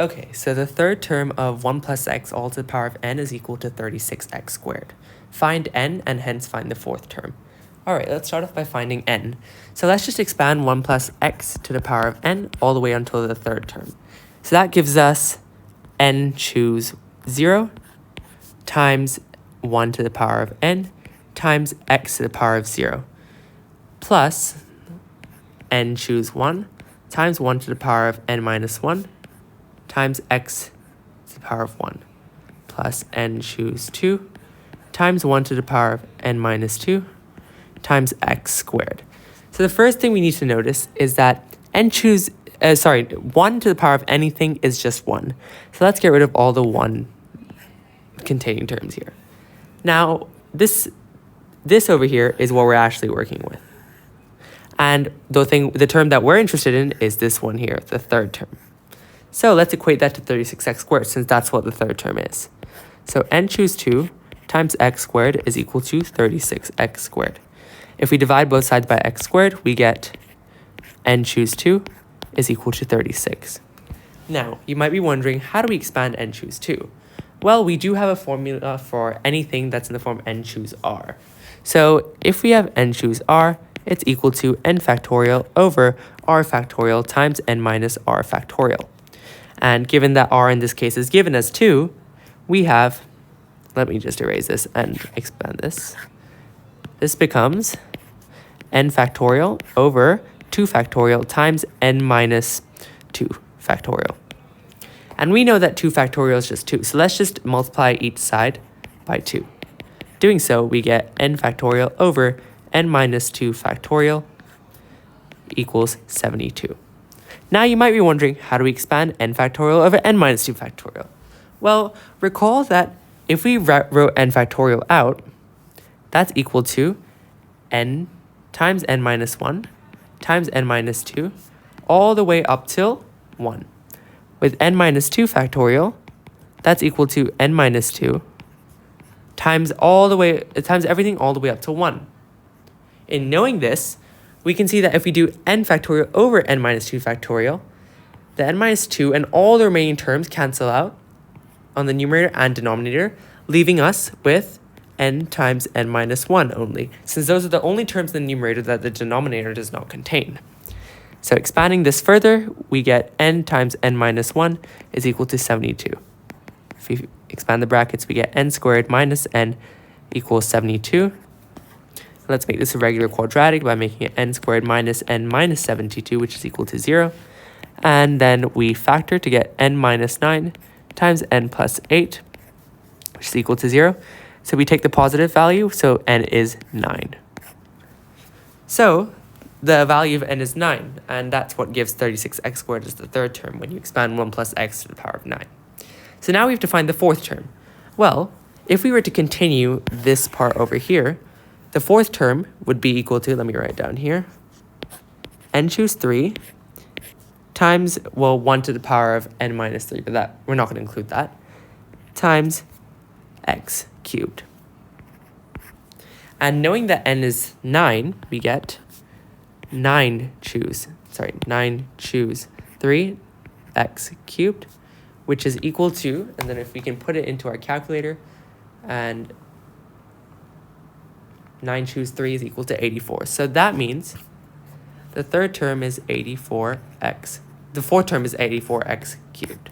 Okay, so the third term of 1 plus x all to the power of n is equal to 36x squared. Find n and hence find the fourth term. Alright, let's start off by finding n. So let's just expand 1 plus x to the power of n all the way until the third term. So that gives us n choose 0 times 1 to the power of n times x to the power of 0 plus n choose 1 times 1 to the power of n minus 1 times x to the power of 1 plus n choose 2 times 1 to the power of n minus 2 times x squared. So the first thing we need to notice is that 1 to the power of anything is just 1. So let's get rid of all the 1 containing terms here. Now, this over here is what we're actually working with. And the term that we're interested in is this one here, the third term. So let's equate that to 36x squared, since that's what the third term is. So n choose 2 times x squared is equal to 36x squared. If we divide both sides by x squared, we get n choose 2 is equal to 36. Now, you might be wondering, how do we expand n choose 2? Well, we do have a formula for anything that's in the form n choose r. So if we have n choose r, it's equal to n factorial over r factorial times n minus r factorial. And given that r in this case is given as 2, we have, let me just erase this and expand this. This becomes n factorial over 2 factorial times n minus 2 factorial. And we know that 2 factorial is just 2, so let's just multiply each side by 2. Doing so, we get n factorial over n minus 2 factorial equals 72. Now you might be wondering, how do we expand n factorial over n minus 2 factorial? Well, recall that if we wrote n factorial out, that's equal to n times n minus 1 times n minus 2 all the way up till 1. With n minus 2 factorial, that's equal to n minus 2 times everything all the way up to 1. In knowing this, we can see that if we do n factorial over n minus 2 factorial, the n minus 2 and all the remaining terms cancel out on the numerator and denominator, leaving us with n times n minus 1 only, since those are the only terms in the numerator that the denominator does not contain. So expanding this further, we get n times n minus 1 is equal to 72. If we expand the brackets, we get n squared minus n equals 72. Let's make this a regular quadratic by making it n squared minus n minus 72, which is equal to 0. And then we factor to get n minus 9 times n plus 8, which is equal to 0. So we take the positive value, so n is 9. So the value of n is 9, and that's what gives 36x squared as the third term when you expand 1 plus x to the power of 9. So now we have to find the fourth term. Well, if we were to continue this part over here, the fourth term would be equal to, let me write down here, n choose 3 times, 1 to the power of n minus 3, but that we're not going to include that, times x cubed. And knowing that n is 9, we get 9 choose 3 x cubed, which is equal to, and then if we can put it into our calculator, and 9 choose 3 is equal to 84. So that means the third term is 84x. The fourth term is 84x cubed.